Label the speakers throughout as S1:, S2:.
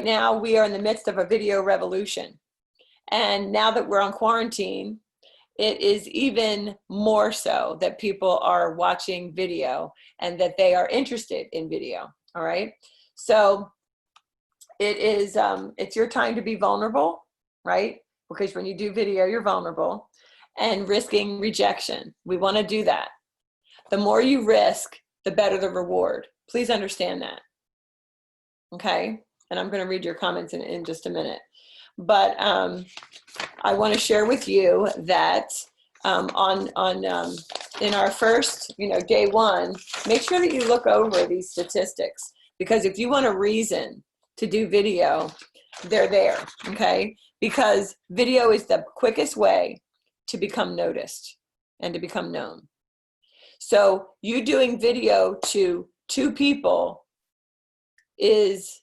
S1: right now we are in the midst of a video revolution. And now that we're on quarantine, it is even more so that people are watching video and that they are interested in video. All right. So it is, it's your time to be vulnerable, right? Because when you do video, you're vulnerable and risking rejection. We want to do that. The more you risk, the better the reward. Please understand that. Okay. And I'm going to read your comments in just a minute. But I want to share with you that in our first, day one, make sure that you look over these statistics, because if you want a reason to do video, they're there, okay? Because video is the quickest way to become noticed and to become known. So you doing video to 2 people is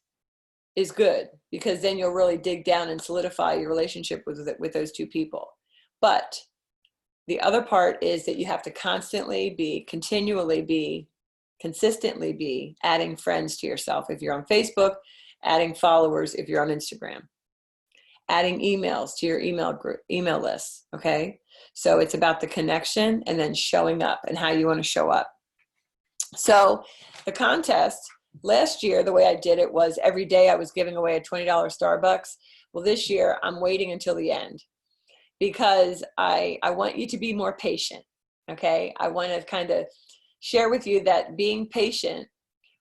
S1: good, because then you'll really dig down and solidify your relationship with those 2 people. But the other part is that you have to consistently be adding friends to yourself. If you're on Facebook, adding followers if you're on Instagram, adding emails to your email list, okay? So it's about the connection and then showing up and how you want to show up. So the contest last year, the way I did it was every day I was giving away a $20 Starbucks. Well, this year I'm waiting until the end, because I want you to be more patient, okay? I want to kind of share with you that being patient,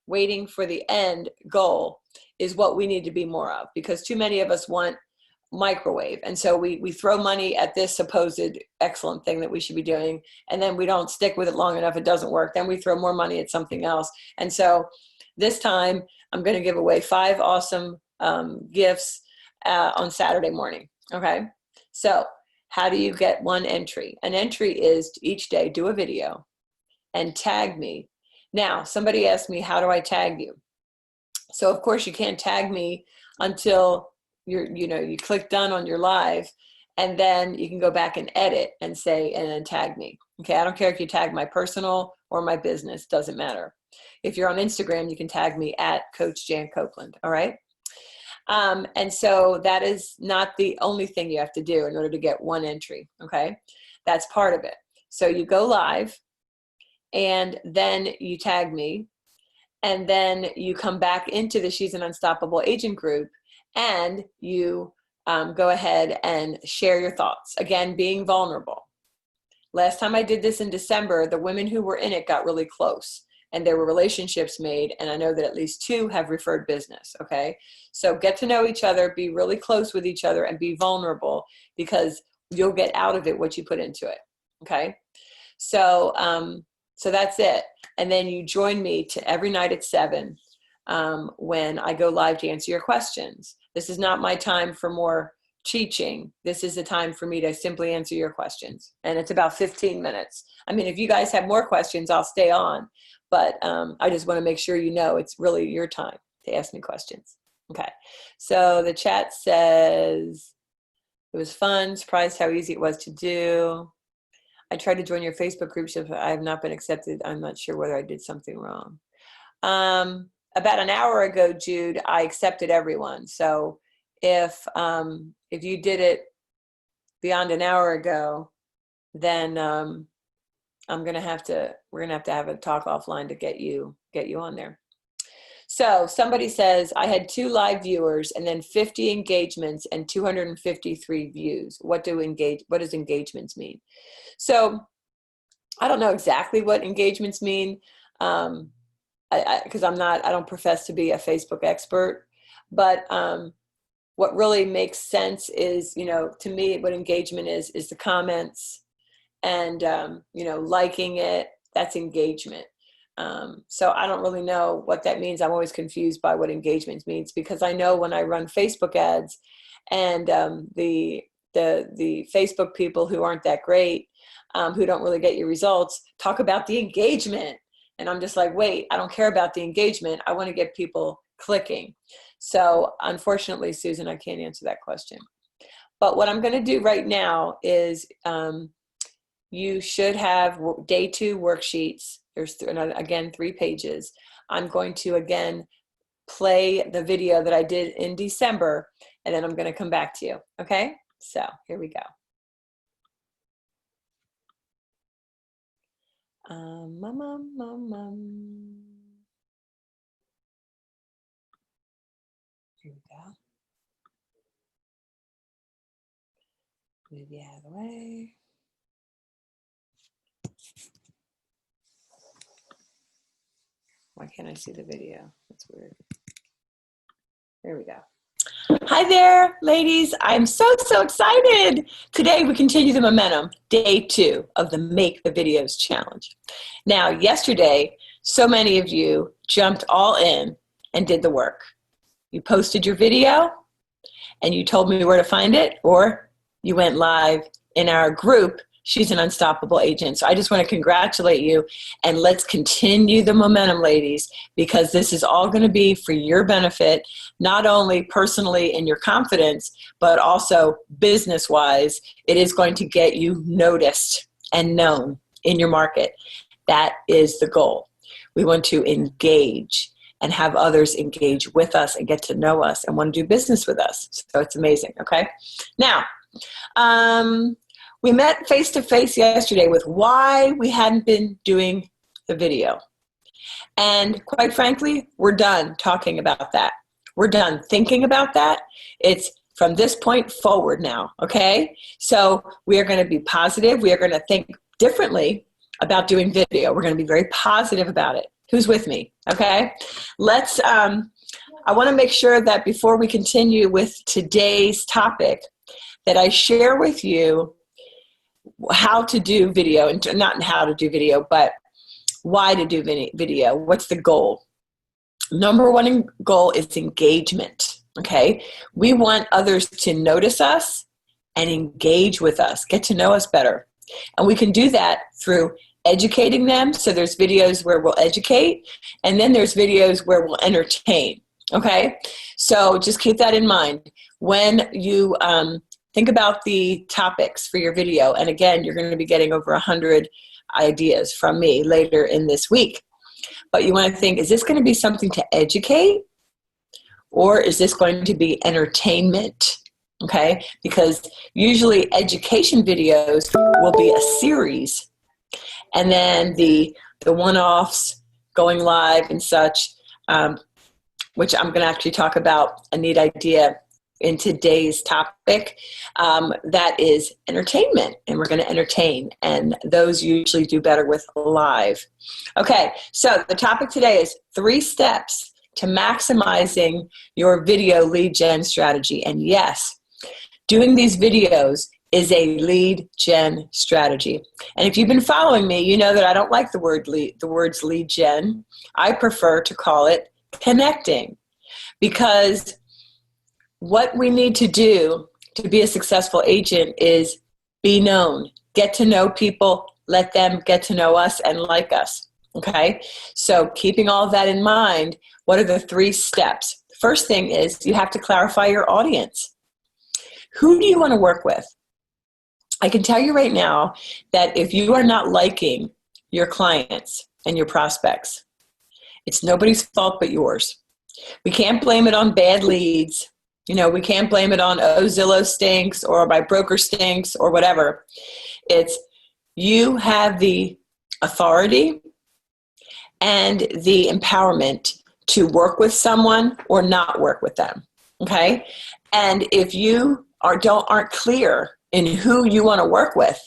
S1: waiting for the end goal, is what we need to be more of, because too many of us want microwave. And so we throw money at this supposed excellent thing that we should be doing, and then we don't stick with it long enough, it doesn't work. Then we throw more money at something else. And so this time I'm going to give away 5 awesome gifts on Saturday morning, okay? So how do you get one entry? An entry is to each day do a video and tag me. Now, somebody asked me, how do I tag you? So of course you can't tag me until you click done on your live, and then you can go back and edit and say, and then tag me. Okay, I don't care if you tag my personal or my business, doesn't matter. If you're on Instagram, you can tag me at Coach Jan Copeland, all right? And so that is not the only thing you have to do in order to get one entry, okay? That's part of it. So you go live, and then you tag me, and then you come back into the She's an Unstoppable Agent group, and you go ahead and share your thoughts. Again, being vulnerable. Last time I did this in December, the women who were in it got really close, and there were relationships made, and I know that at least 2 have referred business, okay? So get to know each other, be really close with each other, and be vulnerable, because you'll get out of it what you put into it, okay? So, so that's it. And then you join me every night at 7 when I go live to answer your questions. This is not my time for more teaching. This is the time for me to simply answer your questions. And it's about 15 minutes. I mean, if you guys have more questions, I'll stay on. But I just want to make sure you know it's really your time to ask me questions. Okay. So the chat says, it was fun, surprised how easy it was to do. I tried to join your Facebook group, but I have not been accepted. I'm not sure whether I did something wrong. About an hour ago, Jude, I accepted everyone. So if you did it beyond an hour ago, then we're gonna have to have a talk offline to get you on there. So somebody says, I had 2 live viewers and then 50 engagements and 253 views. What does engagements mean? So I don't know exactly what engagements mean, because I don't profess to be a Facebook expert, but what really makes sense is, to me, what engagement is the comments and, liking it. That's engagement. So I don't really know what that means. I'm always confused by what engagement means, because I know when I run Facebook ads and the Facebook people who aren't that great, who don't really get your results, talk about the engagement. And I'm just like, wait, I don't care about the engagement. I want to get people clicking. So unfortunately, Susan, I can't answer that question. But what I'm going to do right now is you should have day 2 worksheets. There's, again, 3 pages. I'm going to, again, play the video that I did in December, and then I'm going to come back to you. Okay? So here we go. Here we go. Move you out of the way. Why can't I see the video? That's weird. There we go. Hi there, ladies. I'm so excited. Today we continue the momentum, day 2 of the Make the Videos Challenge. Now, yesterday, so many of you jumped all in and did the work. You posted your video and you told me where to find it, or you went live in our group, She's an Unstoppable Agent. So I just want to congratulate you, and let's continue the momentum, ladies, because this is all going to be for your benefit, not only personally in your confidence, but also business-wise. It is going to get you noticed and known in your market. That is the goal. We want to engage and have others engage with us and get to know us and want to do business with us. So it's amazing, okay? Now, we met face-to-face yesterday with why we hadn't been doing the video. And quite frankly, we're done talking about that. We're done thinking about that. It's from this point forward now, okay? So we are going to be positive. We are going to think differently about doing video. We're going to be very positive about it. Who's with me, okay? Let's, I want to make sure that before we continue with today's topic, that I share with you how to do video, and not how to do video, but why to do video. What's the goal? Number one goal is engagement, okay? We want others to notice us and engage with us, get to know us better. And we can do that through educating them. So there's videos where we'll educate, and then there's videos where we'll entertain, okay? So just keep that in mind. When you think about the topics for your video, and again, you're going to be getting over 100 ideas from me later in this week. But you want to think, is this going to be something to educate, or is this going to be entertainment? Okay? Because usually education videos will be a series, and then the one-offs going live and such, which I'm going to actually talk about a neat idea in today's topic, that is entertainment, and we're going to entertain, and those usually do better with live. Okay, so the topic today is 3 steps to maximizing your video lead gen strategy. And yes, doing these videos is a lead gen strategy. And if you've been following me, you know that I don't like the words lead gen. I prefer to call it connecting, because what we need to do to be a successful agent is be known, get to know people, let them get to know us and like us, okay? So keeping all of that in mind, what are the 3 steps? First thing is you have to clarify your audience. Who do you want to work with? I can tell you right now that if you are not liking your clients and your prospects, it's nobody's fault but yours. We can't blame it on bad leads. You know, we can't blame it on, oh, Zillow stinks, or my broker stinks, or whatever. It's you have the authority and the empowerment to work with someone or not work with them, okay? And if you aren't clear in who you want to work with,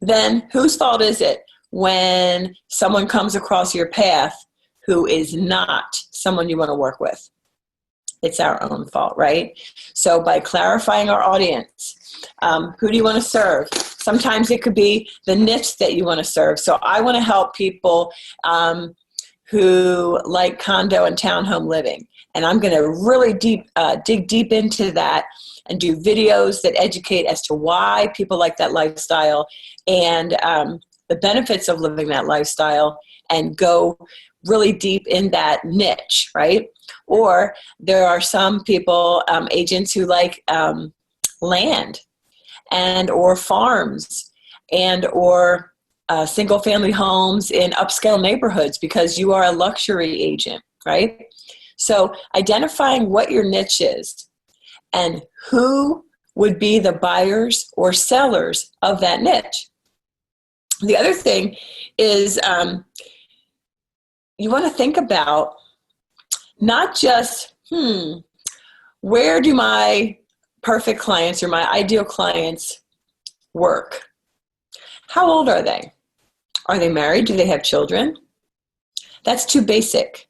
S1: then whose fault is it when someone comes across your path who is not someone you want to work with? It's our own fault, right? So by clarifying our audience, who do you want to serve? Sometimes it could be the niche that you want to serve. So I want to help people who like condo and townhome living. And I'm going to really dig deep into that and do videos that educate as to why people like that lifestyle and the benefits of living that lifestyle, and go really deep in that niche, right? Or there are some people, agents who like land and or farms and or single family homes in upscale neighborhoods, because you are a luxury agent, right? So identifying what your niche is and who would be the buyers or sellers of that niche. The other thing is you want to think about not just, where do my perfect clients or my ideal clients work? How old are they? Are they married? Do they have children? That's too basic.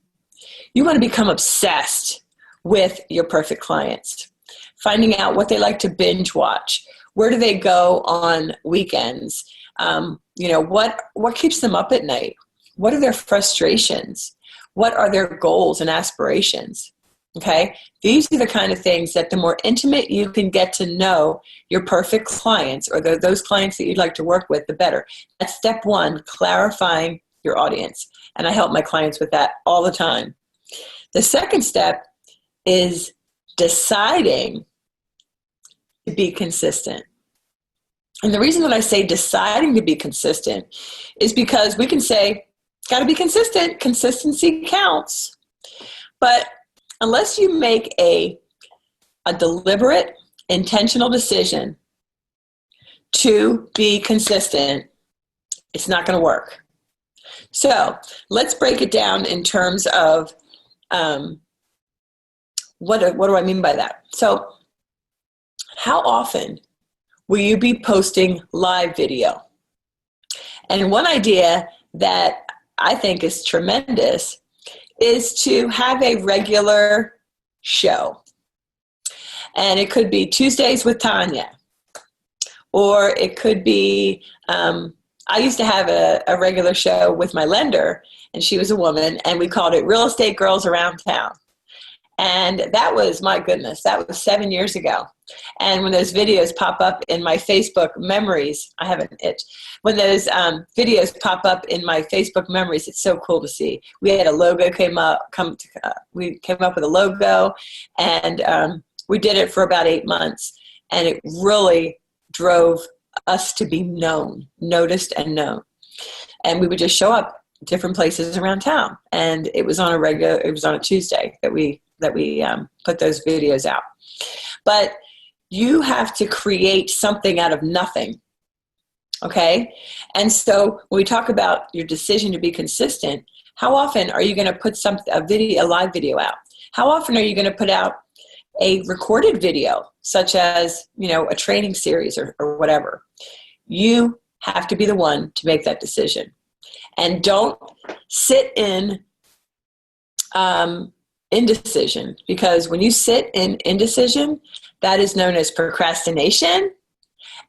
S1: You want to become obsessed with your perfect clients, finding out what they like to binge watch. Where do they go on weekends? What keeps them up at night? What are their frustrations? What are their goals and aspirations? Okay, these are the kind of things that the more intimate you can get to know your perfect clients or those clients that you'd like to work with, the better. That's step one, clarifying your audience. And I help my clients with that all the time. The second step is deciding to be consistent. And the reason that I say deciding to be consistent is because we can say, got to be consistent. Consistency counts. But unless you make a deliberate, intentional decision to be consistent, it's not going to work. So let's break it down in terms of what do I mean by that? So how often will you be posting live video? And one idea that I think is tremendous is to have a regular show. And it could be Tuesdays with Tanya, or it could be, I used to have a regular show with my lender, and she was a woman, and we called it Real Estate Girls Around Town. And that was, my goodness, that was 7 years ago. And when those videos pop up in my Facebook memories, I have an itch. When those videos pop up in my Facebook memories, it's so cool to see. We had a logo we came up with a logo, and we did it for about 8 months. And it really drove us to be known, noticed and known. And we would just show up different places around town. And it was on a Tuesday that we put those videos out. But you have to create something out of nothing. Okay? And so when we talk about your decision to be consistent, how often are you going to put a live video out? How often are you going to put out a recorded video, such as, a training series or whatever? You have to be the one to make that decision. And don't sit in indecision, because when you sit in indecision, that is known as procrastination,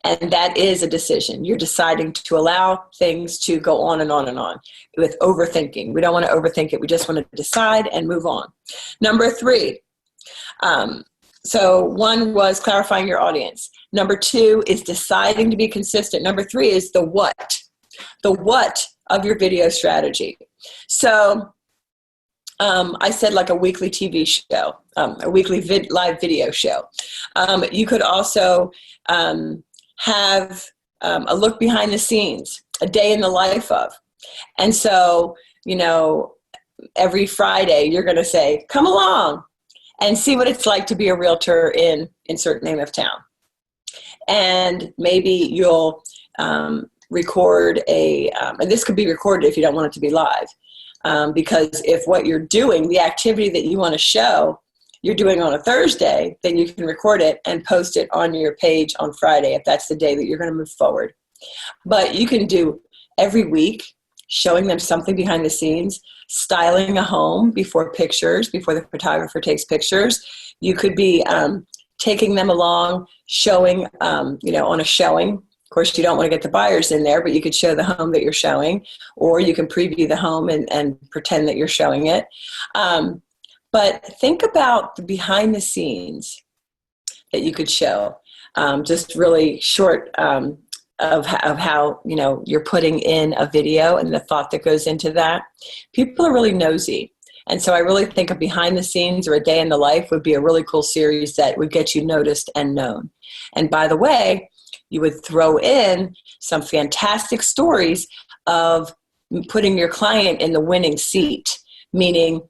S1: and that is a decision. You're deciding to allow things to go on and on and on with overthinking. We don't want to overthink it. We just want to decide and move on. Number 3. So one was clarifying your audience. Number 2 is deciding to be consistent. Number 3 is the what. The what of your video strategy. So I said like a weekly TV show, a weekly live video show. You could also have a look behind the scenes, a day in the life of. And so, every Friday you're going to say, come along and see what it's like to be a realtor in insert name of town. And maybe you'll record and this could be recorded if you don't want it to be live. Because if what you're doing, the activity that you want to show, you're doing on a Thursday, then you can record it and post it on your page on Friday if that's the day that you're going to move forward. But you can do every week, showing them something behind the scenes, styling a home before the photographer takes pictures. You could be taking them along, showing, on a showing. Of course, you don't want to get the buyers in there, but you could show the home that you're showing, or you can preview the home and pretend that you're showing it. But think about the behind the scenes that you could show, just really short of how you're putting in a video and the thought that goes into that. People are really nosy. And so I really think a behind the scenes or a day in the life would be a really cool series that would get you noticed and known. And by the way, you would throw in some fantastic stories of putting your client in the winning seat, meaning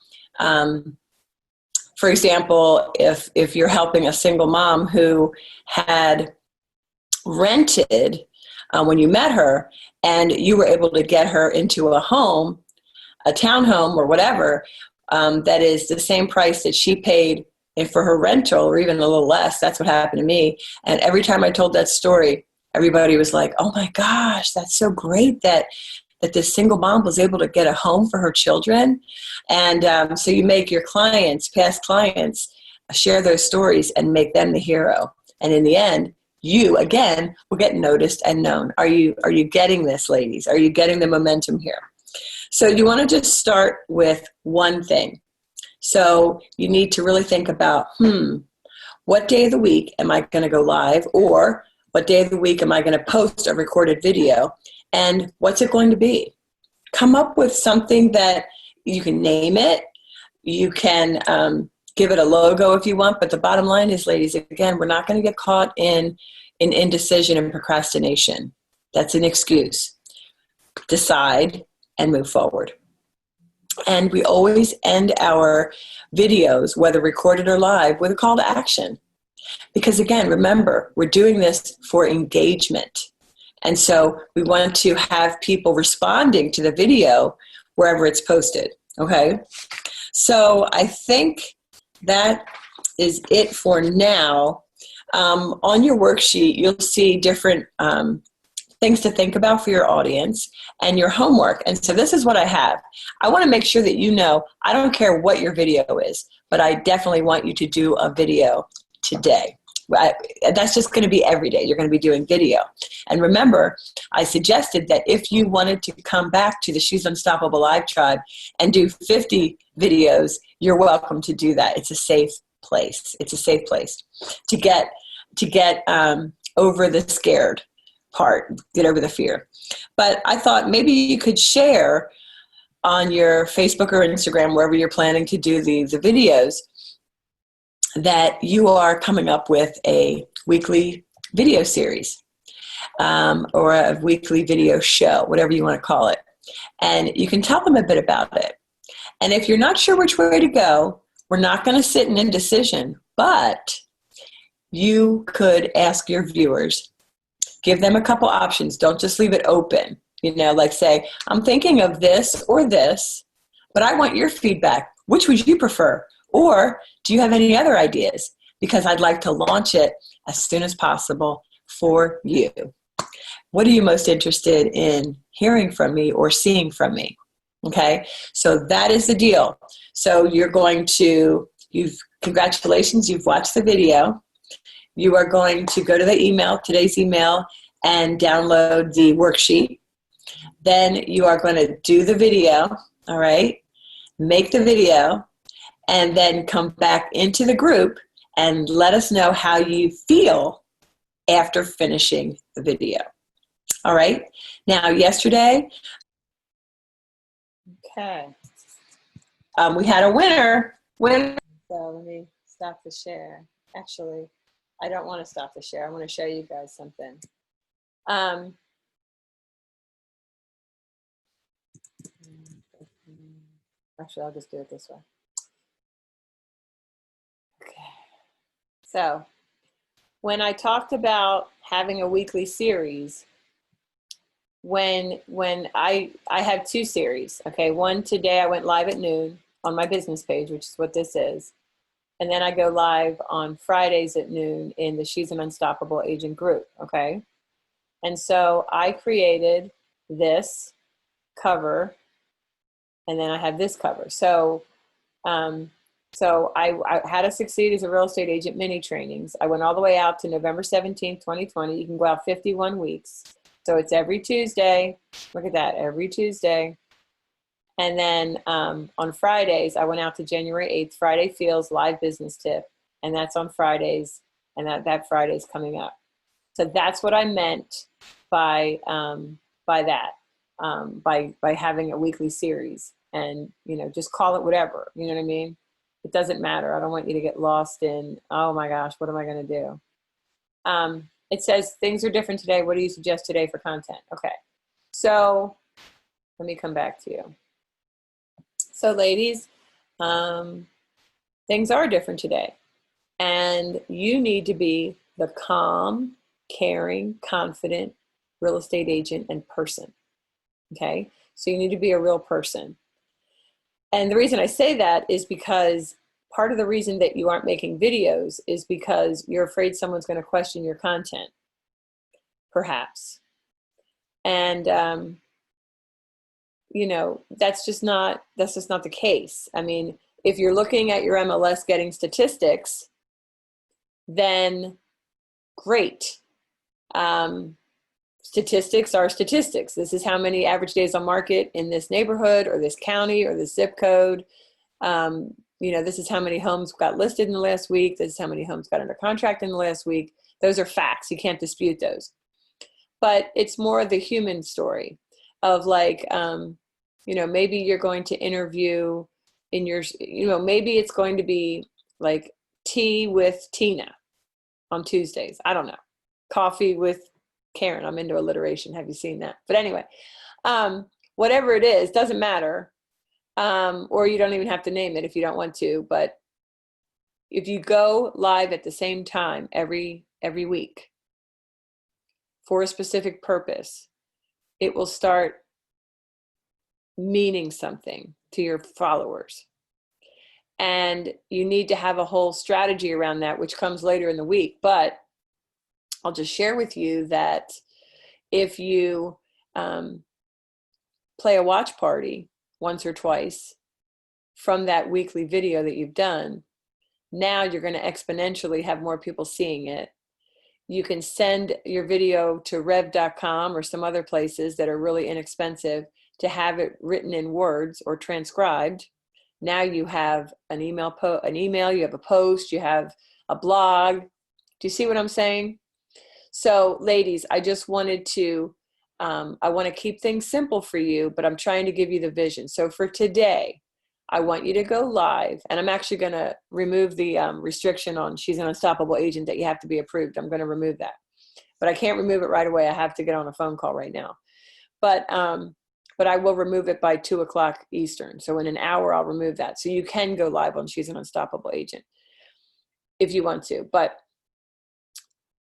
S1: For example, if you're helping a single mom who had rented when you met her, and you were able to get her into a home, a townhome or whatever, that is the same price that she paid for her rental, or even a little less. That's what happened to me. And every time I told that story, everybody was like, oh my gosh, that's so great that this single mom was able to get a home for her children. And so you make your clients, past clients, share those stories and make them the hero. And in the end, you, again, will get noticed and known. Are you getting this, ladies? Are you getting the momentum here? So you want to just start with one thing. So you need to really think about, what day of the week am I going to go live? Or what day of the week am I going to post a recorded video? And what's it going to be? Come up with something that you can name it. You can give it a logo if you want. But the bottom line is, ladies, again, we're not going to get caught in indecision and procrastination. That's an excuse. Decide and move forward. And we always end our videos, whether recorded or live, with a call to action. Because again, remember, we're doing this for engagement. And so we want to have people responding to the video wherever it's posted. Okay? So I think that is it for now. On your worksheet, you'll see different things to think about for your audience and your homework. And so this is what I have. I want to make sure that you know, I don't care what your video is, but I definitely want you to do a video today. That's just going to be every day. You're going to be doing video. And remember, I suggested that if you wanted to come back to the She's Unstoppable Live Tribe and do 50 videos, you're welcome to do that. It's a safe place. It's a safe place to get over the scared part, get over the fear. But I thought maybe you could share on your Facebook or Instagram, wherever you're planning to do the videos, that you are coming up with a weekly video series or a weekly video show, whatever you want to call it. And you can tell them a bit about it. And if you're not sure which way to go, we're not going to sit in indecision, but you could ask your viewers, give them a couple options. Don't just leave it open. Like say, I'm thinking of this or this, but I want your feedback. Which would you prefer? Or do you have any other ideas? Because I'd like to launch it as soon as possible for you. What are you most interested in hearing from me or seeing from me? Okay, so that is the deal. So congratulations, you've watched the video. You are going to go to the email, today's email, and download the worksheet. Then you are going to do the video, all right? Make the video, and then come back into the group and let us know how you feel after finishing the video. All right? Now, yesterday, okay, we had a winner. So let me stop the share. Actually, I don't want to stop the share. I want to show you guys something. Actually, I'll just do it this way. Okay. So when I talked about having a weekly series, when I have two series, okay, one today I went live at noon on my business page, which is what this is. And then I go live on Fridays at noon in the She's an Unstoppable Agent group, okay? And so I created this cover, and then I have this cover. So I How to Succeed as a Real Estate Agent mini trainings. I went all the way out to November 17th, 2020. You can go out 51 weeks. So it's every Tuesday. Look at that, every Tuesday. And then on Fridays, I went out to January 8th, Friday Feels Live Business Tip. And that's on Fridays, and that Friday's coming up. So that's what I meant by that, by having a weekly series. And, just call it whatever, you know what I mean? It doesn't matter. I don't want you to get lost in, oh my gosh, what am I going to do? It says things are different today. What do you suggest today for content? Okay. So let me come back to you. So ladies, Things are different today. And you need to be the calm, caring, confident real estate agent and person. Okay? So you need to be a real person. And the reason I say that is because part of the reason that you aren't making videos is because you're afraid someone's going to question your content, perhaps. And, you know, that's just not the case. I mean, if you're looking at your MLS getting statistics, then great. Statistics are statistics. This is how many average days on market in this neighborhood or this county or this zip code. You know, this is how many homes got listed in the last week. This is how many homes got under contract in the last week. Those are facts. You can't dispute those. But it's more the human story of like, you know, maybe you're going to interview in your, you know, maybe it's going to be like tea with Tina on Tuesdays. I don't know. Coffee with Karen. I'm into alliteration. Have you seen that? But anyway, whatever it is, doesn't matter. Or you don't even have to name it if you don't want to. But if you go live at the same time every week for a specific purpose, it will start meaning something to your followers. And you need to have a whole strategy around that, which comes later in the week. But I'll just share with you that if you play a watch party once or twice from that weekly video that you've done, now you're going to exponentially have more people seeing it. You can send your video to rev.com or some other places that are really inexpensive to have it written in words or transcribed. Now you have an email, you have a post, you have a blog. Do you see what I'm saying? So ladies, I just wanted to, I want to keep things simple for you, but I'm trying to give you the vision. So for today, I want you to go live, and I'm actually going to remove the restriction on she's an unstoppable agent that you have to be approved. I'm going to remove that, but I can't remove it right away. I have to get on a phone call right now, but I will remove it by 2 o'clock Eastern. So in an hour, I'll remove that. So you can go live on She's an Unstoppable Agent if you want to, but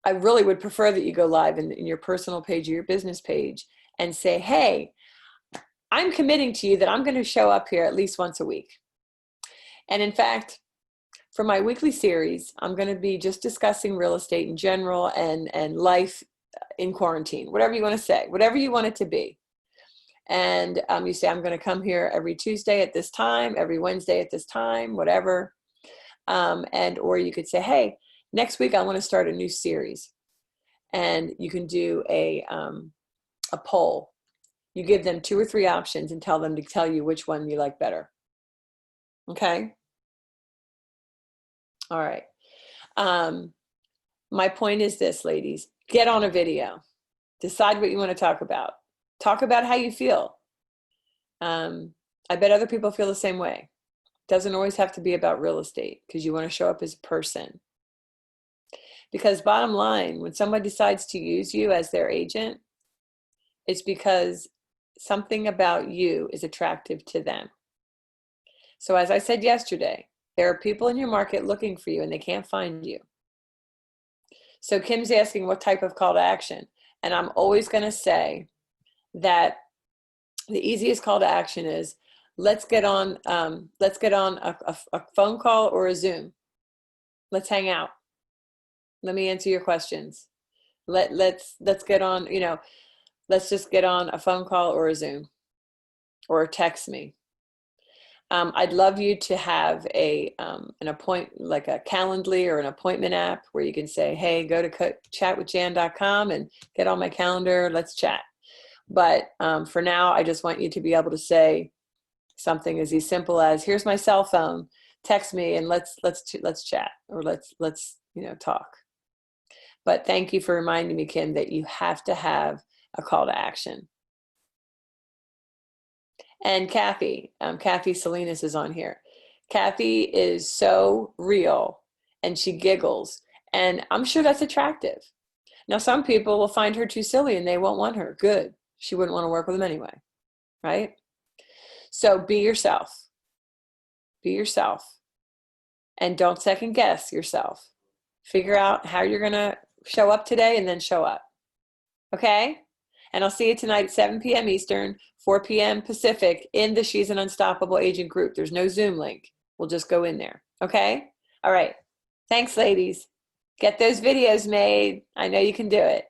S1: I really would prefer that you go live in your personal page or your business page and say, hey, I'm committing to you that I'm going to show up here at least once a week. And in fact, for my weekly series, I'm going to be just discussing real estate in general and life in quarantine, whatever you want to say, whatever you want it to be. And you say, I'm going to come here every Tuesday at this time, every Wednesday at this time, whatever. Or you could say, hey, next week I want to start a new series. And you can do a poll. You give them 2 or 3 options and tell them to tell you which one you like better. Okay? All right. My point is this, ladies. Get on a video. Decide what you want to talk about. Talk about how you feel. I bet other people feel the same way. Doesn't always have to be about real estate because you want to show up as a person. Because bottom line, when somebody decides to use you as their agent, it's because something about you is attractive to them. So as I said yesterday, there are people in your market looking for you and they can't find you. So Kim's asking what type of call to action. And I'm always going to say that the easiest call to action is let's get on a phone call or a Zoom. Let's hang out. Let me answer your questions. Let's get on, you know, let's just get on a phone call or a Zoom or text me. I'd love you to have an appointment, like a Calendly or an appointment app where you can say, hey, go to chatwithjan.com and get on my calendar. Let's chat. But for now, I just want you to be able to say something as simple as, here's my cell phone, text me and let's chat, or let's you know, talk. But thank you for reminding me, Kim, that you have to have a call to action. And Kathy Salinas is on here. Kathy is so real and she giggles, and I'm sure that's attractive. Now, some people will find her too silly and they won't want her. Good. She wouldn't want to work with them anyway, right? So be yourself. Be yourself. and don't second guess yourself. Figure out how you're going to show up today and then show up. Okay? And I'll see you tonight at 7 p.m. Eastern, 4 p.m. Pacific in the She's an Unstoppable Agent group. There's no Zoom link. We'll just go in there. Okay? All right. Thanks, ladies. Get those videos made. I know you can do it.